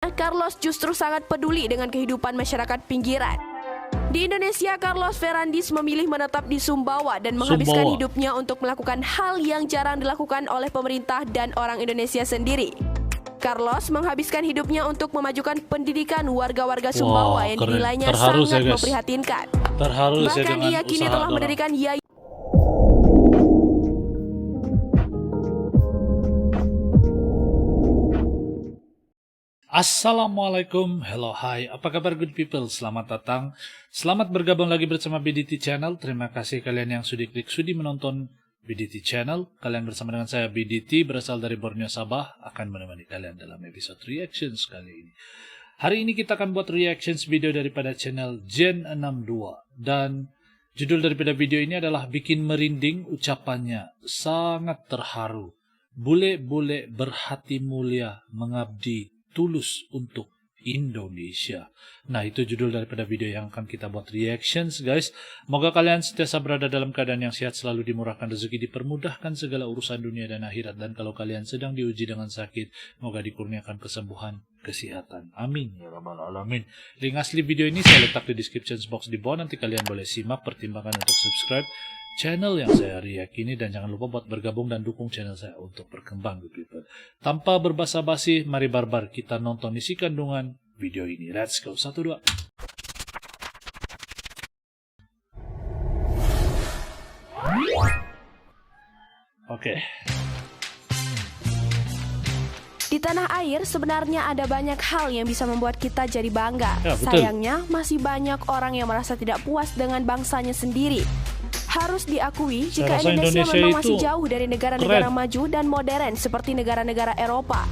Carlos justru sangat peduli dengan kehidupan masyarakat pinggiran. Di Indonesia, Carlos Ferrandis memilih menetap di Sumbawa dan menghabiskan hidupnya untuk melakukan hal yang jarang dilakukan oleh pemerintah dan orang Indonesia sendiri. Carlos menghabiskan hidupnya untuk memajukan pendidikan warga-warga Sumbawa yang dinilainya sangat memprihatinkan. Bahkan ia kini telah mendirikan yayasan. Assalamualaikum, hello, hi, apa kabar good people, selamat datang, selamat bergabung lagi bersama BDT Channel. Terima kasih kalian yang sudi menonton BDT Channel. Kalian bersama dengan saya BDT, berasal dari Borneo Sabah, akan menemani kalian dalam episode reactions kali ini. Hari ini kita akan buat reactions video daripada channel Gen 62, dan judul daripada video ini adalah bikin merinding, ucapannya sangat terharu, bule-bule berhati mulia mengabdi tulus untuk Indonesia. Nah, itu judul daripada video yang akan kita buat reactions, guys. Moga kalian sentiasa berada dalam keadaan yang sehat, selalu dimurahkan rezeki, dipermudahkan segala urusan dunia dan akhirat. Dan kalau kalian sedang diuji dengan sakit, moga dikurniakan kesembuhan, kesehatan. Amin ya rabbal alamin. Link asli video ini saya letak di description box di bawah. Nanti kalian boleh simak, pertimbangkan untuk subscribe channel yang saya react ini, dan jangan lupa buat bergabung dan dukung channel saya untuk berkembang, good people. Tanpa berbasa-basi, mari barbar kita nonton isi kandungan video ini. Let's go, 1, 2. Oke. Di tanah air sebenarnya ada banyak hal yang bisa membuat kita jadi bangga. Ya, sayangnya masih banyak orang yang merasa tidak puas dengan bangsanya sendiri. Harus diakui jika Indonesia memang masih jauh dari negara-negara maju dan modern seperti negara-negara Eropa.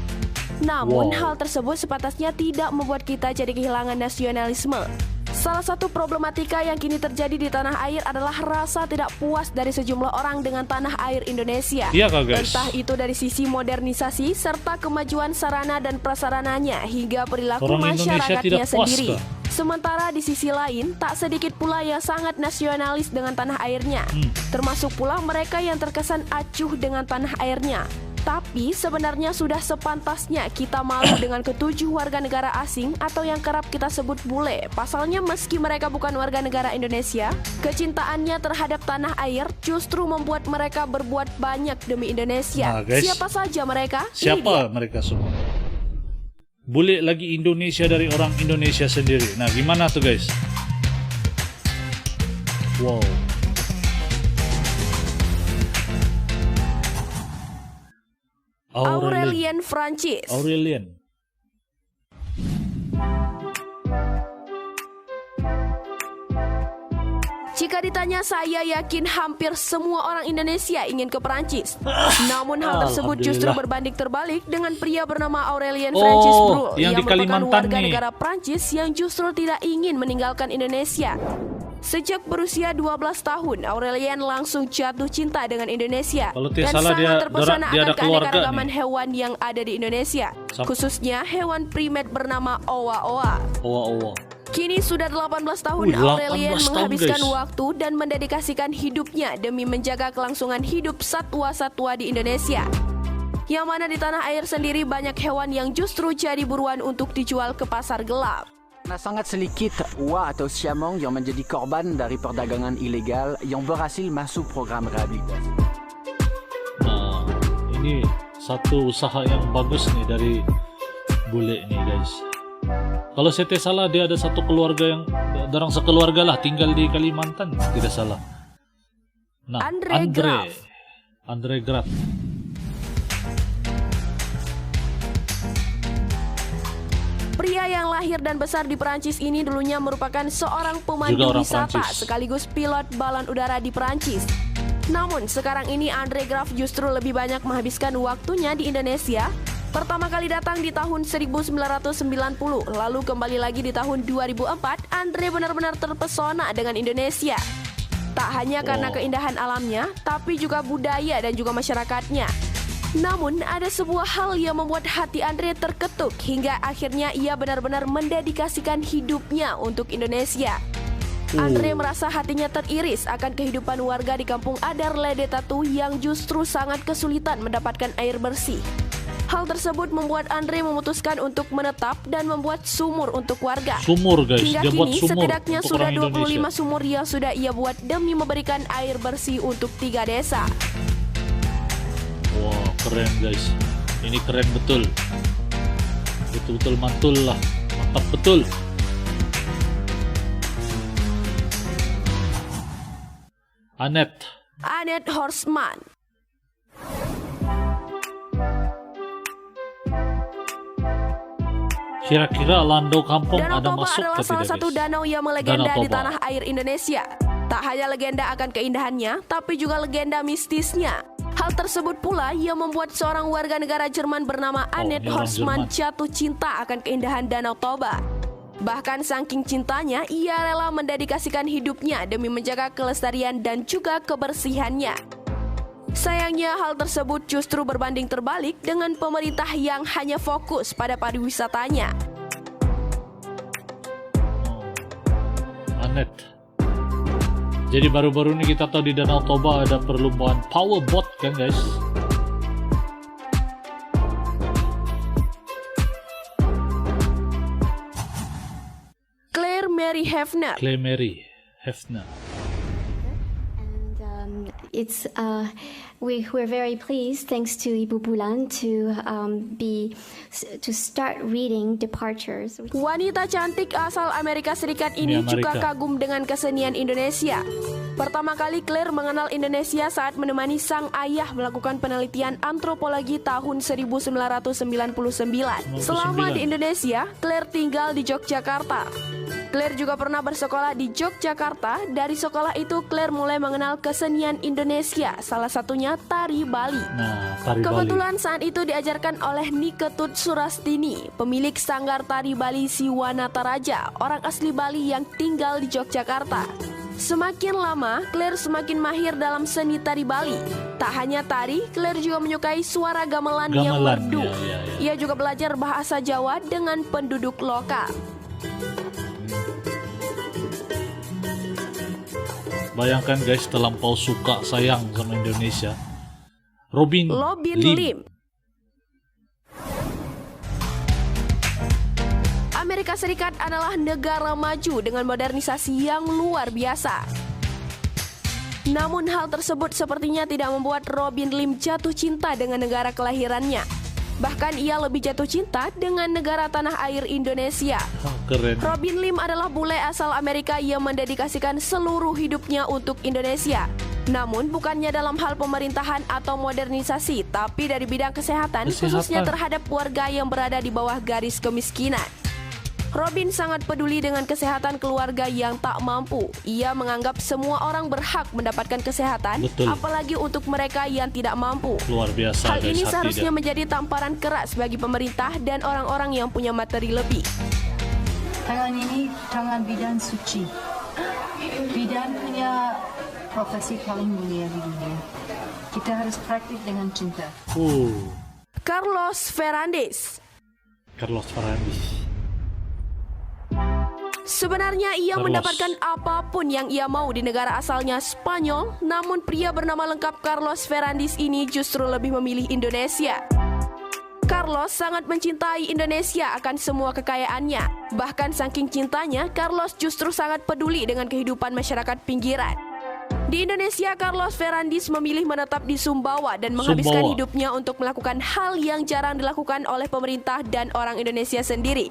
Namun hal tersebut sepatasnya tidak membuat kita jadi kehilangan nasionalisme. Salah satu problematika yang kini terjadi di tanah air adalah rasa tidak puas dari sejumlah orang dengan tanah air Indonesia. Iya, guys. Entah itu dari sisi modernisasi serta kemajuan sarana dan prasarananya hingga perilaku masyarakatnya sendiri. Sementara di sisi lain, tak sedikit pula yang sangat nasionalis dengan tanah airnya. Termasuk pula mereka yang terkesan acuh dengan tanah airnya. Tapi sebenarnya sudah sepantasnya kita malu dengan ketujuh warga negara asing atau yang kerap kita sebut bule. Pasalnya meski mereka bukan warga negara Indonesia, kecintaannya terhadap tanah air justru membuat mereka berbuat banyak demi Indonesia. Nah, guys, siapa saja mereka? Siapa mereka semua? Bule lagi Indonesia dari orang Indonesia sendiri. Nah, gimana tuh, guys? Wow. Aurelien Francis. Aurelien. Jika ditanya, saya yakin hampir semua orang Indonesia ingin ke Perancis. Namun hal tersebut justru berbanding terbalik dengan pria bernama Aurelien Francis Brul yang merupakan warga negara Perancis yang justru tidak ingin meninggalkan Indonesia. Sejak berusia 12 tahun, Aurelien langsung jatuh cinta dengan Indonesia dan sangat terpesona akan keanekaragaman hewan yang ada di Indonesia, khususnya hewan primat bernama owa-owa. Kini sudah 18 tahun Aurelien menghabiskan waktu dan mendedikasikan hidupnya demi menjaga kelangsungan hidup satwa-satwa di Indonesia. Yang mana di tanah air sendiri banyak hewan yang justru jadi buruan untuk dijual ke pasar gelap. Sangat sedikit owa atau siamang yang menjadi korban dari perdagangan ilegal yang berhasil masuk program rehabilitasi. Nah, ini satu usaha yang bagus nih dari bule nih, guys. Kalau saya tidak salah, dia ada satu keluarga yang darang sekeluarga lah tinggal di Kalimantan, tidak salah. Nah, Andre Graf. Pria yang lahir dan besar di Perancis ini dulunya merupakan seorang pemandu wisata sekaligus pilot balon udara di Perancis. Namun sekarang ini Andre Graf justru lebih banyak menghabiskan waktunya di Indonesia. Pertama kali datang di tahun 1990, lalu kembali lagi di tahun 2004. Andre benar-benar terpesona dengan Indonesia. Tak hanya karena keindahan alamnya, tapi juga budaya dan juga masyarakatnya. Namun ada sebuah hal yang membuat hati Andre terketuk hingga akhirnya ia benar-benar mendedikasikan hidupnya untuk Indonesia. Andre merasa hatinya teriris akan kehidupan warga di kampung Adar Ledetatu yang justru sangat kesulitan mendapatkan air bersih. Hal tersebut membuat Andre memutuskan untuk menetap dan membuat sumur untuk warga. Sumur guys, Hingga dia buat kini sumur setidaknya untuk sudah orang 25 Indonesia. sumur yang sudah ia buat demi memberikan air bersih untuk 3 desa. Wow, keren guys. Ini keren betul. Betul-betul mantul lah. Mantap betul. Annette Horstman. Kira-kira Lando Kampung Danau ada Toba masuk adalah ke salah tidak, satu guys? danau yang melegenda Danau di Toba. tanah air Indonesia. Tak hanya legenda akan keindahannya, tapi juga legenda mistisnya. Hal tersebut pula yang membuat seorang warga negara Jerman bernama Annette ini orang Horstman Jerman. jatuh cinta akan keindahan Danau Toba. Bahkan saking cintanya, ia rela mendedikasikan hidupnya demi menjaga kelestarian dan juga kebersihannya. Sayangnya hal tersebut justru berbanding terbalik dengan pemerintah yang hanya fokus pada pariwisatanya. Annette. Jadi baru-baru ini kita tahu di Danau Toba ada perlombaan powerboat kan guys? Claire Mary Hefner. Claire Mary Hefner. And we're very pleased, thanks to Ibu Bulan, to start reading Departures. Wanita cantik asal Amerika Serikat ini Ini juga Amerika. kagum dengan kesenian Indonesia. Pertama kali Claire mengenal Indonesia saat menemani sang ayah melakukan penelitian antropologi tahun 1999. Selama di Indonesia, Claire tinggal di Yogyakarta. Claire juga pernah bersekolah di Yogyakarta. Dari sekolah itu Claire mulai mengenal kesenian Indonesia, salah satunya tari Bali. Nah, tari Bali. Kebetulan saat itu diajarkan oleh Niketut Surastini, pemilik sanggar tari Bali Siwanataraja, orang asli Bali yang tinggal di Yogyakarta. Semakin lama, Claire semakin mahir dalam seni tari Bali. Tak hanya tari, Claire juga menyukai suara gamelan yang Gamelan, merdu. ya. Ia juga belajar bahasa Jawa dengan penduduk lokal. Bayangkan guys, terlampau suka sayang sama Indonesia. Robin Lim. Amerika Serikat adalah negara maju dengan modernisasi yang luar biasa. Namun hal tersebut sepertinya tidak membuat Robin Lim jatuh cinta dengan negara kelahirannya. Bahkan ia lebih jatuh cinta dengan negara tanah air Indonesia. Keren. Robin Lim adalah bule asal Amerika yang mendedikasikan seluruh hidupnya untuk Indonesia. Namun bukannya dalam hal pemerintahan atau modernisasi, tapi dari bidang kesehatan. Khususnya terhadap warga yang berada di bawah garis kemiskinan. Robin sangat peduli dengan kesehatan keluarga yang tak mampu. Ia menganggap semua orang berhak mendapatkan kesehatan, Betul. apalagi untuk mereka yang tidak mampu. Luar biasa Hal guys, ini hati seharusnya dia. menjadi tamparan keras bagi pemerintah dan orang-orang yang punya materi lebih. Tangan ini tangan bidan suci. Bidan punya profesi paling mulia di dunia. Kita harus praktik dengan cinta. Carlos Ferrandis. Sebenarnya ia mendapatkan apapun yang ia mau di negara asalnya Spanyol, namun pria bernama lengkap Carlos Ferrandis ini justru lebih memilih Indonesia. Carlos sangat mencintai Indonesia akan semua kekayaannya. Bahkan saking cintanya, Carlos justru sangat peduli dengan kehidupan masyarakat pinggiran. Di Indonesia, Carlos Ferrandis memilih menetap di Sumbawa dan menghabiskan hidupnya untuk melakukan hal yang jarang dilakukan oleh pemerintah dan orang Indonesia sendiri.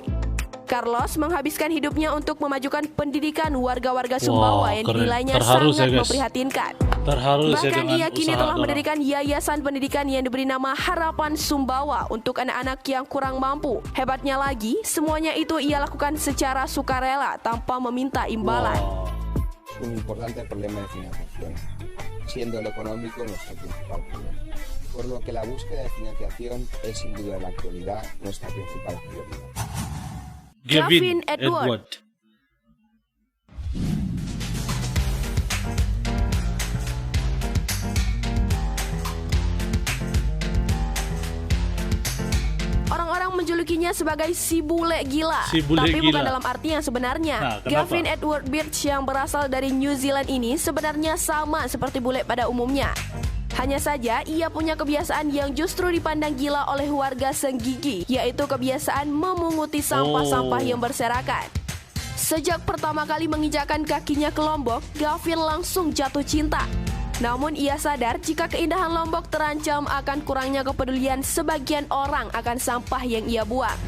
Carlos menghabiskan hidupnya untuk memajukan pendidikan warga-warga Sumbawa yang dinilainya sangat memprihatinkan. Bahkan ia kini telah mendirikan yayasan pendidikan yang diberi nama Harapan Sumbawa untuk anak-anak yang kurang mampu. Hebatnya lagi, semuanya itu ia lakukan secara sukarela tanpa meminta imbalan. Un importante problema de financiación, siendo lo económico nuestro principal problema. Por lo que la búsqueda de financiación es sin duda en la actualidad nuestra principal prioridad. Gavin Edward. Orang-orang menjulukinya sebagai si bule gila, tapi bukan dalam arti yang sebenarnya. Gavin Edward Birch yang berasal dari New Zealand ini sebenarnya sama seperti bule pada umumnya. Hanya saja, ia punya kebiasaan yang justru dipandang gila oleh warga Senggigi, yaitu kebiasaan memunguti sampah-sampah yang berserakan. Sejak pertama kali menginjakkan kakinya ke Lombok, Gavin langsung jatuh cinta. Namun ia sadar jika keindahan Lombok terancam akan kurangnya kepedulian sebagian orang akan sampah yang ia buang.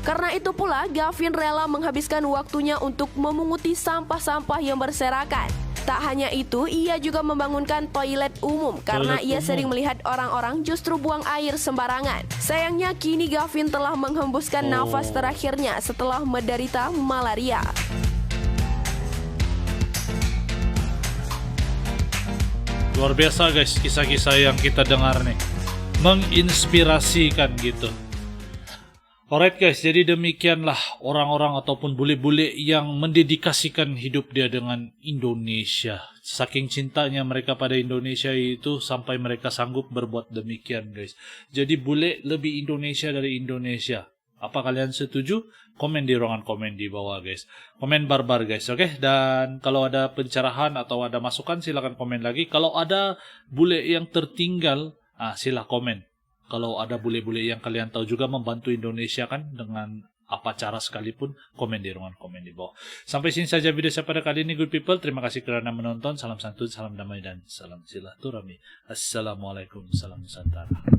Karena itu pula, Gavin rela menghabiskan waktunya untuk memunguti sampah-sampah yang berserakan. Tak hanya itu, ia juga membangunkan toilet umum karena ia sering melihat orang-orang justru buang air sembarangan. Sayangnya kini Gavin telah menghembuskan nafas terakhirnya setelah menderita malaria. Luar biasa guys, kisah-kisah yang kita dengar nih. Menginspirasikan gitu. Alright guys, jadi demikianlah orang-orang ataupun bule-bule yang mendedikasikan hidup dia dengan Indonesia. Saking cintanya mereka pada Indonesia itu sampai mereka sanggup berbuat demikian guys. Jadi bule lebih Indonesia dari Indonesia. Apa kalian setuju? Komen di ruangan komen di bawah guys. Komen barbar guys, oke? Dan kalau ada pencerahan atau ada masukan silakan komen lagi. Kalau ada bule yang tertinggal, sila komen. Kalau ada bule-bule yang kalian tahu juga membantu Indonesia kan dengan apa cara sekalipun, komen di ruangan komen di bawah. Sampai sini saja video saya pada kali ini good people. Terima kasih kerana menonton. Salam santun, salam damai dan salam silaturahmi. Assalamualaikum, salam Nusantara.